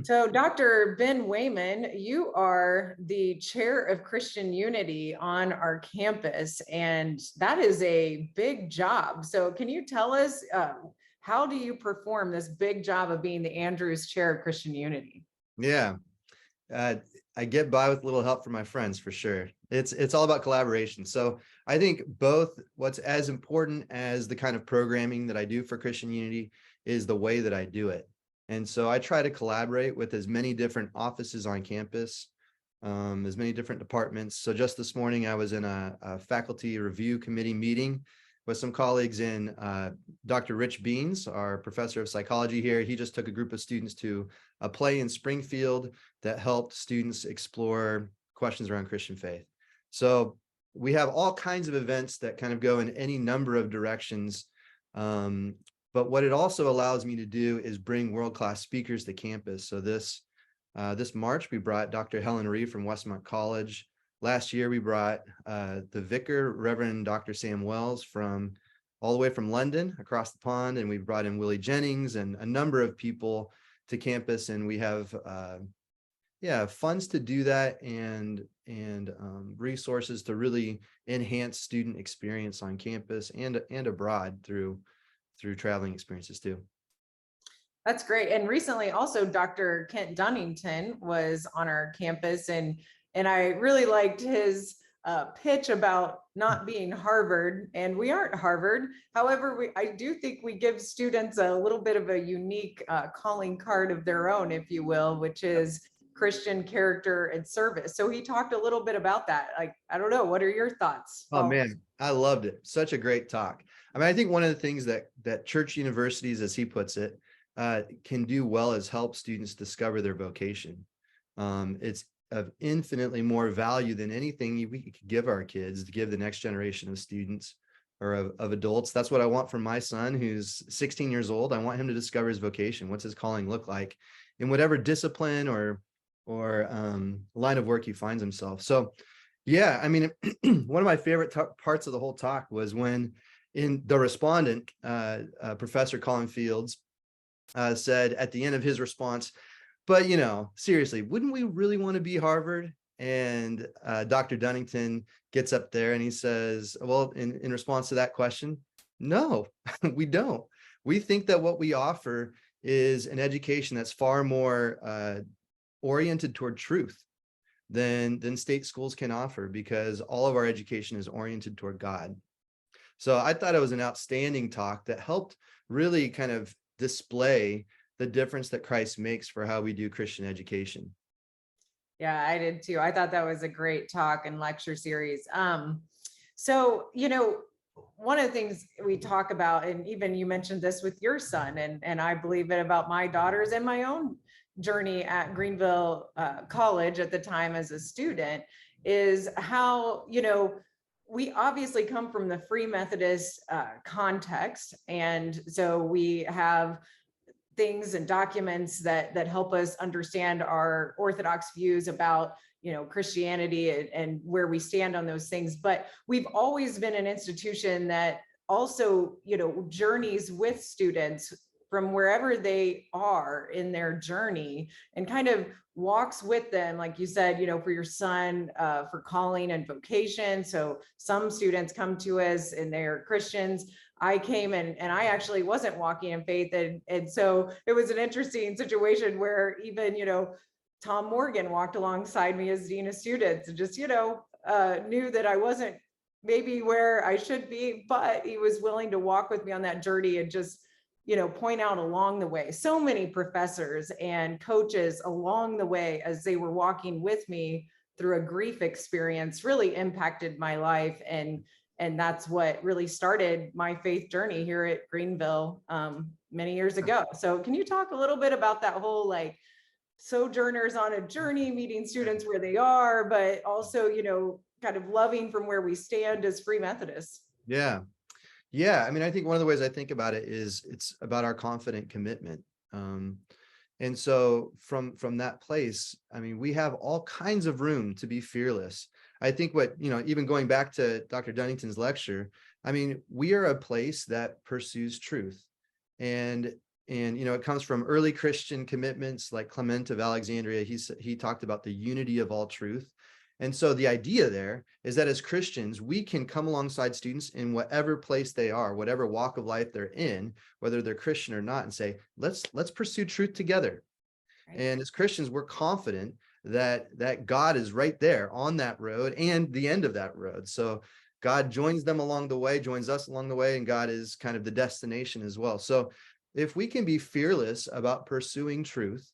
So, Dr. Ben Wayman, you are the chair of Christian Unity on our campus, and that is a big job. So, can you tell us how do you perform this big job of being the Andrews Chair of Christian Unity? Yeah, uh, I get by with a little help from my friends for sure. It's all about collaboration. So I think both what's as important as the kind of programming that I do for Christian Unity is the way that I do it. And so I try to collaborate with as many different offices on campus, as many different departments. So just this morning, I was in a faculty review committee meeting with some colleagues in Dr. Rich Beans, our professor of psychology here. He just took a group of students to a play in Springfield that helped students explore questions around Christian faith. So we have all kinds of events that kind of go in any number of directions. But what it also allows me to do is bring world-class speakers to campus. So this March, we brought Dr. Helen Ree from Westmont College. Last year, we brought the vicar, Reverend Dr. Sam Wells, from all the way from London across the pond, and we brought in Willie Jennings and a number of people to campus, and we have funds to do that and resources to really enhance student experience on campus and abroad through traveling experiences too. That's great. And recently also Dr. Kent Dunnington was on our campus, and I really liked his pitch about not being Harvard, and we aren't Harvard. However, I do think we give students a little bit of a unique calling card of their own, if you will, which is Christian character and service. So he talked a little bit about that. Like, I don't know, what are your thoughts? Oh man, I loved it. Such a great talk. I mean, I think one of the things that church universities, as he puts it, can do well is help students discover their vocation. It's of infinitely more value than anything we could give our kids, to give the next generation of students or of adults. That's what I want from my son, who's 16 years old. I want him to discover his vocation. What's his calling look like in whatever discipline or line of work he finds himself. So yeah, I mean, one of my favorite parts of the whole talk was when in the respondent, Professor Colin Fields, said at the end of his response, but seriously, wouldn't we really want to be Harvard? And Dr. Dunnington gets up there and he says, well, in response to that question, no, we don't. We think that what we offer is an education that's far more oriented toward truth than state schools can offer, because all of our education is oriented toward God. So I thought it was an outstanding talk that helped really kind of display the difference that Christ makes for how we do Christian education. Yeah, I did too. I thought that was a great talk and lecture series. So, one of the things we talk about, and even you mentioned this with your son, and I believe it about my daughters and my own journey at Greenville College at the time as a student, is how, we obviously come from the Free Methodist context. And so we have things and documents that help us understand our Orthodox views about Christianity and where we stand on those things. But we've always been an institution that also journeys with students from wherever they are in their journey and kind of walks with them, like you said, for your son, for calling and vocation. So some students come to us and they're Christians. I came and I actually wasn't walking in faith. And so it was an interesting situation where even, Tom Morgan walked alongside me as Dean of Students and just, knew that I wasn't maybe where I should be, but he was willing to walk with me on that journey and just, point out along the way. So many professors and coaches along the way, as they were walking with me through a grief experience, really impacted my life. And that's what really started my faith journey here at Greenville many years ago. So can you talk a little bit about that whole sojourners on a journey, meeting students where they are, but also, kind of loving from where we stand as Free Methodists? Yeah. I mean, I think one of the ways I think about it is it's about our confident commitment. And so from that place, I mean, we have all kinds of room to be fearless. I think what, even going back to Dr. Dunnington's lecture, I mean, we are a place that pursues truth. And it comes from early Christian commitments like Clement of Alexandria. He talked about the unity of all truth. And so the idea there is that as Christians, we can come alongside students in whatever place they are, whatever walk of life they're in, whether they're Christian or not, and say, let's pursue truth together. Right. And as Christians, we're confident that God is right there on that road and the end of that road. So God joins them along the way, joins us along the way, and God is kind of the destination as well. So if we can be fearless about pursuing truth,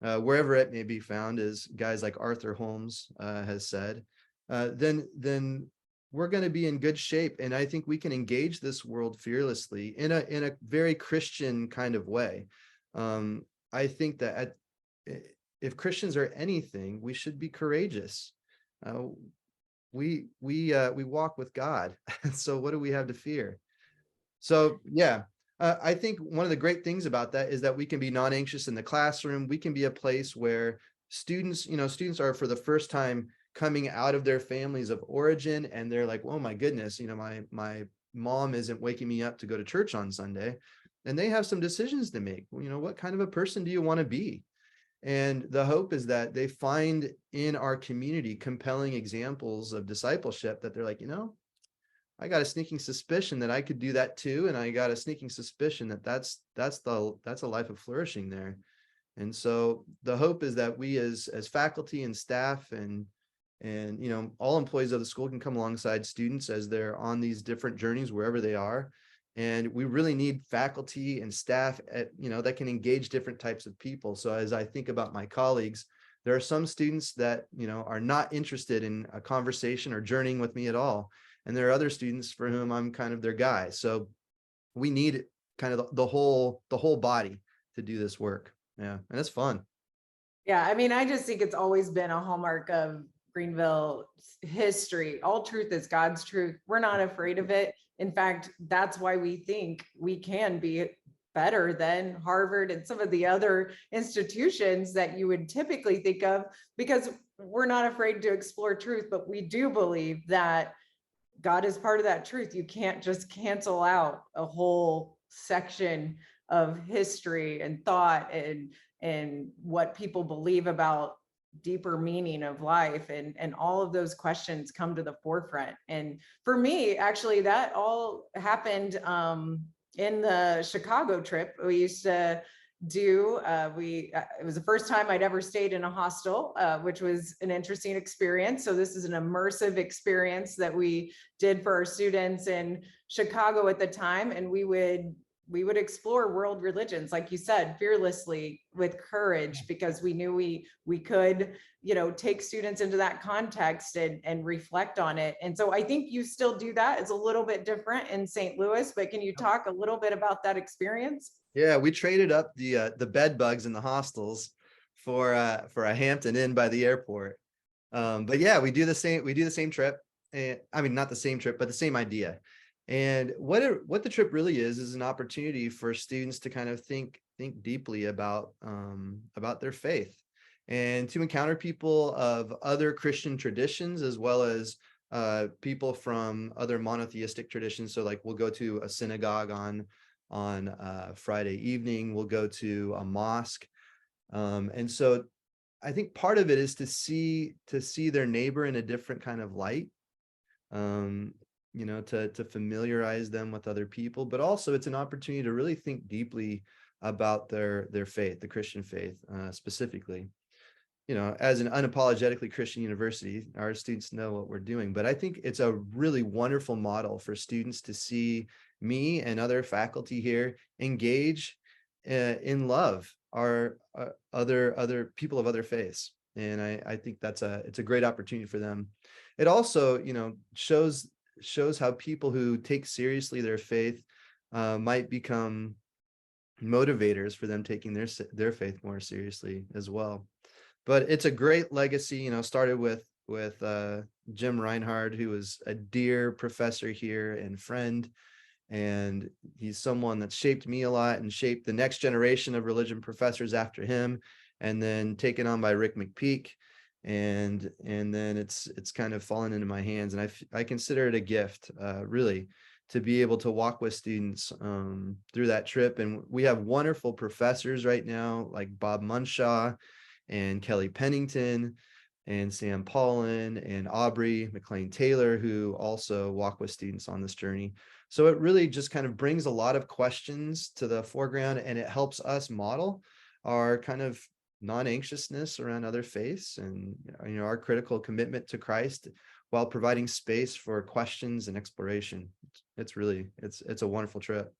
wherever it may be found, as guys like Arthur Holmes has said, then we're going to be in good shape. And I think we can engage this world fearlessly in a very Christian kind of way. I think that if Christians are anything, we should be courageous. We walk with God, so what do we have to fear? So yeah. I think one of the great things about that is that we can be non-anxious in the classroom. We can be a place where students are for the first time coming out of their families of origin, and they're like, oh my goodness, my mom isn't waking me up to go to church on Sunday. And they have some decisions to make. What kind of a person do you want to be? And the hope is that they find in our community compelling examples of discipleship that they're like, I got a sneaking suspicion that I could do that too. And I got a sneaking suspicion that that's a life of flourishing there. And so the hope is that we as faculty and staff and all employees of the school can come alongside students as they're on these different journeys wherever they are. And we really need faculty and staff that can engage different types of people. So as I think about my colleagues, there are some students that are not interested in a conversation or journeying with me at all. And there are other students for whom I'm kind of their guy. So we need kind of the whole body to do this work. Yeah. And it's fun. Yeah. I mean, I just think it's always been a hallmark of Greenville history. All truth is God's truth. We're not afraid of it. In fact, that's why we think we can be better than Harvard and some of the other institutions that you would typically think of, because we're not afraid to explore truth, but we do believe that God is part of that truth. You can't just cancel out a whole section of history and thought and what people believe about deeper meaning of life, and all of those questions come to the forefront. And for me, actually, that all happened in the Chicago trip we used to do. It was the first time I'd ever stayed in a hostel, which was an interesting experience. So this is an immersive experience that we did for our students in Chicago at the time. And we would explore world religions, like you said, fearlessly, with courage, because we knew we could, take students into that context and reflect on it. And so I think you still do that. It's a little bit different in St. Louis, but can you talk a little bit about that experience? Yeah, we traded up the bed bugs in the hostels for a Hampton Inn by the airport. But yeah, we do the same trip. And I mean, not the same trip, but the same idea. And what the trip really is an opportunity for students to kind of think deeply about their faith, and to encounter people of other Christian traditions, as well as people from other monotheistic traditions. So like we'll go to a synagogue on Friday evening, we'll go to a mosque. And so I think part of it is to see their neighbor in a different kind of light. To familiarize them with other people, but also it's an opportunity to really think deeply about their faith, the Christian faith, specifically. As an unapologetically Christian university, our students know what we're doing, but I think it's a really wonderful model for students to see me and other faculty here engage in love our other people of other faiths. And I think it's a great opportunity for them. It also, shows how people who take seriously their faith might become motivators for them taking their faith more seriously as well. But it's a great legacy, started with Jim Reinhard, who was a dear professor here and friend. And he's someone that shaped me a lot and shaped the next generation of religion professors after him, and then taken on by Rick McPeak. And then it's kind of fallen into my hands, and I consider it a gift, really, to be able to walk with students through that trip. And we have wonderful professors right now, like Bob Munshaw and Kelly Pennington and Sam Paulin and Aubrey McLean Taylor, who also walk with students on this journey. So it really just kind of brings a lot of questions to the foreground, and it helps us model our kind of non-anxiousness around other faiths and our critical commitment to Christ, while providing space for questions and exploration. It's a wonderful trip.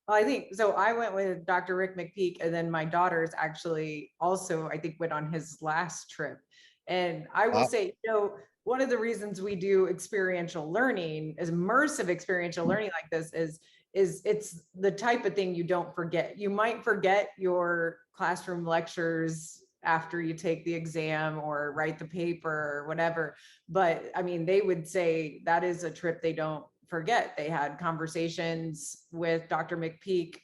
Well, I think so. I went with Dr. Rick McPeak, and then my daughters actually also, I think, went on his last trip. And I will say, one of the reasons we do experiential learning, is immersive experiential learning like this, is it's the type of thing you don't forget. You might forget your classroom lectures after you take the exam or write the paper or whatever. But I mean, they would say that is a trip they don't forget. They had conversations with Dr. McPeak,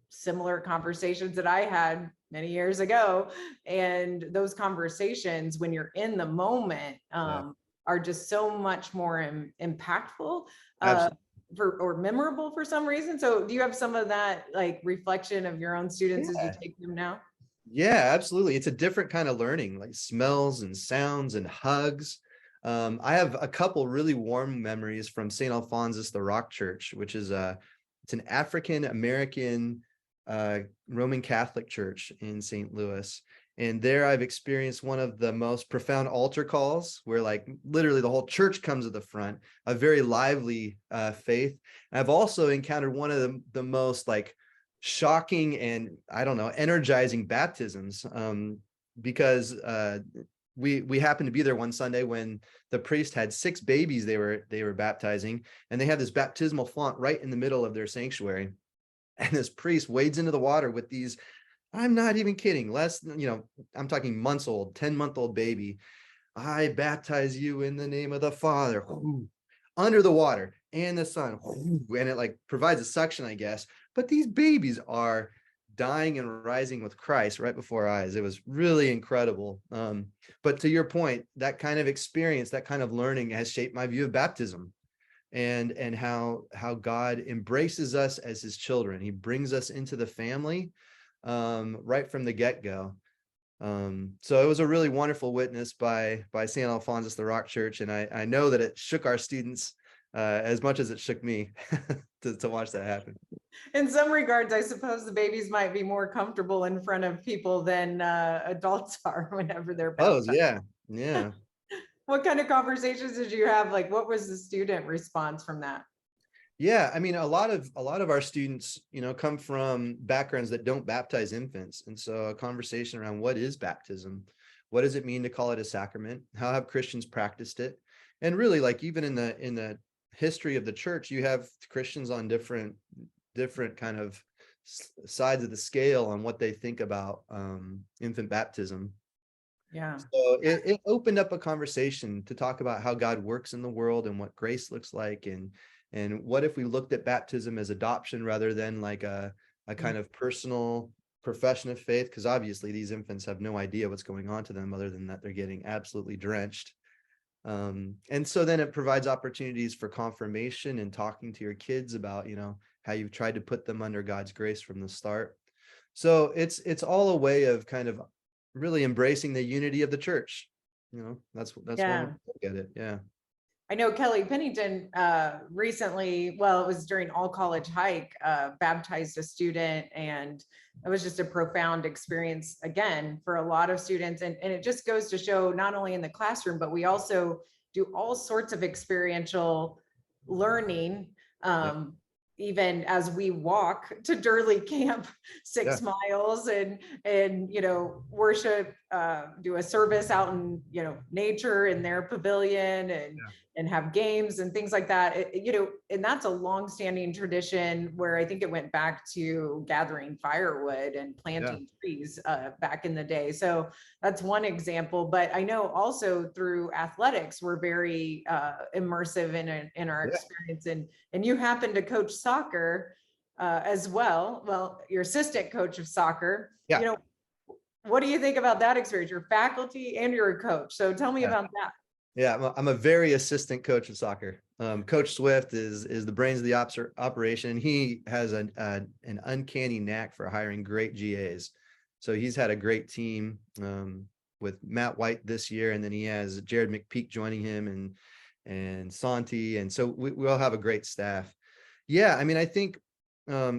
similar conversations that I had many years ago. And those conversations, when you're in the moment, are just so much more impactful or memorable for some reason. So do you have some of that like reflection of your own students as you take them now? Yeah, absolutely. It's a different kind of learning, like smells and sounds and hugs. I have a couple really warm memories from St. Alphonsus the Rock Church, which is it's an African American Roman Catholic church in St. Louis. And there I've experienced one of the most profound altar calls, where like literally the whole church comes to the front, a very lively faith. And I've also encountered one of the most like shocking and energizing baptisms, because we happened to be there one Sunday when the priest had 6 babies they were baptizing, and they had this baptismal font right in the middle of their sanctuary. And this priest wades into the water with these, I'm not even kidding, I'm talking months old, 10-month-old baby. I baptize you in the name of the Father, under the water, and the Son, and it like provides a suction, I guess. But these babies are dying and rising with Christ right before our eyes. It was really incredible. But to your point, that kind of experience, that kind of learning has shaped my view of baptism, and how God embraces us as his children. He brings us into the family right from the get-go. So it was a really wonderful witness by St. Alphonsus the Rock Church, and I know that it shook our students as much as it shook me to watch that happen. In some regards, I suppose the babies might be more comfortable in front of people than adults are whenever they're baptized. Oh, yeah. What kind of conversations did you have? Like, what was the student response from that? Yeah, I mean, a lot of our students, come from backgrounds that don't baptize infants. And so a conversation around what is baptism? What does it mean to call it a sacrament? How have Christians practiced it? And really, like, even in the history of the church, you have Christians on different kind of sides of the scale on what they think about infant baptism. Yeah. So it opened up a conversation to talk about how God works in the world and what grace looks like, and what if we looked at baptism as adoption rather than like a kind of personal profession of faith? Because obviously these infants have no idea what's going on to them other than that they're getting absolutely drenched. And so then it provides opportunities for confirmation and talking to your kids about, how you've tried to put them under God's grace from the start. So it's all a way of kind of really embracing the unity of the church. That's one way to look at it. Yeah. I know Kelly Pennington recently, well, it was during All College Hike, baptized a student, and it was just a profound experience again for a lot of students. And it just goes to show, not only in the classroom, but we also do all sorts of experiential learning. Even as we walk to Durley Camp 6 miles and worship, do a service out in, nature in their pavilion, and have games and things like that. And that's a longstanding tradition where I think it went back to gathering firewood and planting trees back in the day. So that's one example. But I know also through athletics, we're very immersive in our experience. And you happen to coach soccer as well. Well, you're assistant coach of soccer. Yeah. What do you think about that experience? You're faculty and you're a coach. So tell me about that. Yeah, I'm a very assistant coach of soccer. Coach Swift is the brains of the operation, and he has an uncanny knack for hiring great GAs. So he's had a great team with Matt White this year, and then he has Jared McPeak joining him, and Santi, and so we all have a great staff. Yeah, I mean, I think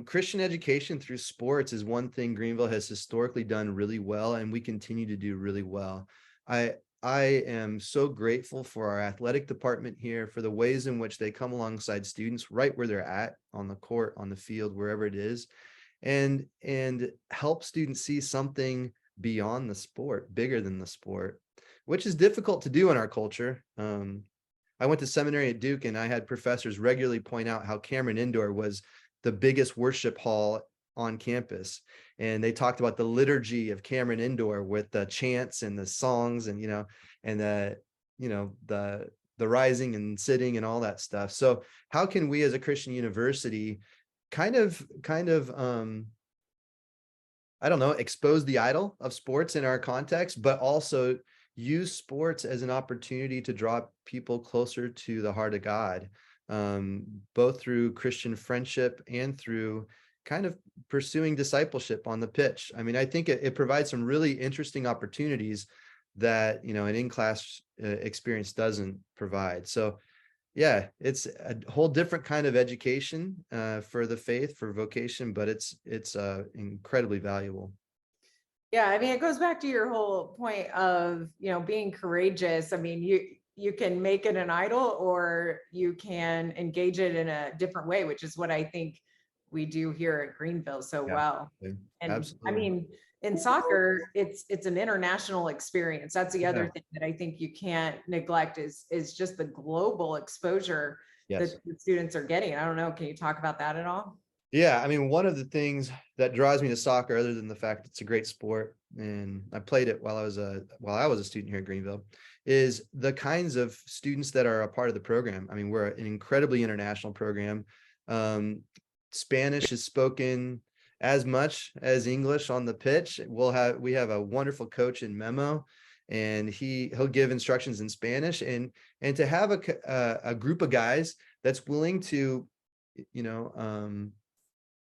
Christian education through sports is one thing Greenville has historically done really well, and we continue to do really well. I am so grateful for our athletic department here, for the ways in which they come alongside students right where they're at, on the court, on the field, wherever it is, and help students see something beyond the sport, bigger than the sport, which is difficult to do in our culture. I went to seminary at Duke, and I had professors regularly point out how Cameron Indoor was the biggest worship hall on campus. And they talked about the liturgy of Cameron Indoor with the chants and the songs and, and the rising and sitting and all that stuff. So how can we as a Christian university kind of, I don't know, expose the idol of sports in our context, but also use sports as an opportunity to draw people closer to the heart of God, both through Christian friendship and through kind of pursuing discipleship on the pitch. I mean, I think it provides some really interesting opportunities that, an in-class experience doesn't provide. So yeah, it's a whole different kind of education for the faith, for vocation, but it's incredibly valuable. Yeah, I mean, it goes back to your whole point of, being courageous. I mean, you can make it an idol, or you can engage it in a different way, which is what I think we do here at Greenville so well. And Absolutely. I mean, in soccer, it's an international experience. That's the other thing that I think you can't neglect is just the global exposure that the students are getting. I don't know. Can you talk about that at all? Yeah, I mean, one of the things that draws me to soccer, other than the fact it's a great sport, and I played it while I was a student here at Greenville, is the kinds of students that are a part of the program. I mean, we're an incredibly international program. Spanish is spoken as much as English on the pitch. We have a wonderful coach in Memo, and he'll give instructions in Spanish, and to have a group of guys that's willing to,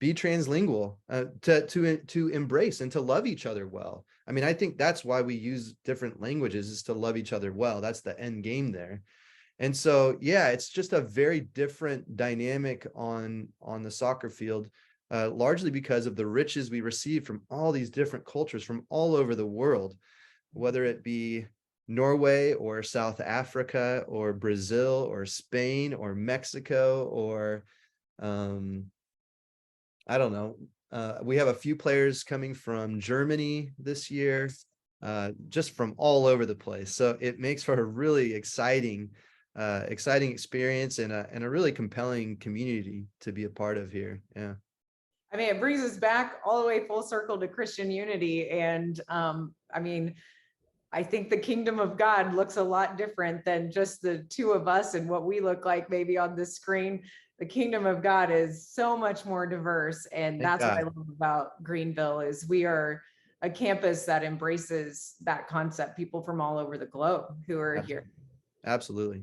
be translingual, to embrace and to love each other well. I mean, I think that's why we use different languages, is to love each other well. That's the end game there. And so, yeah, it's just a very different dynamic on the soccer field, largely because of the riches we receive from all these different cultures from all over the world, whether it be Norway or South Africa or Brazil or Spain or Mexico or I don't know. We have a few players coming from Germany this year, just from all over the place. So it makes for a really exciting experience and a really compelling community to be a part of here. Yeah. I mean, it brings us back all the way full circle to Christian unity. And I mean, I think the kingdom of God looks a lot different than just the two of us and what we look like maybe on the screen. The kingdom of God is so much more diverse. And that's what I love about Greenville is we are a campus that embraces that concept, people from all over the globe who are here. Absolutely.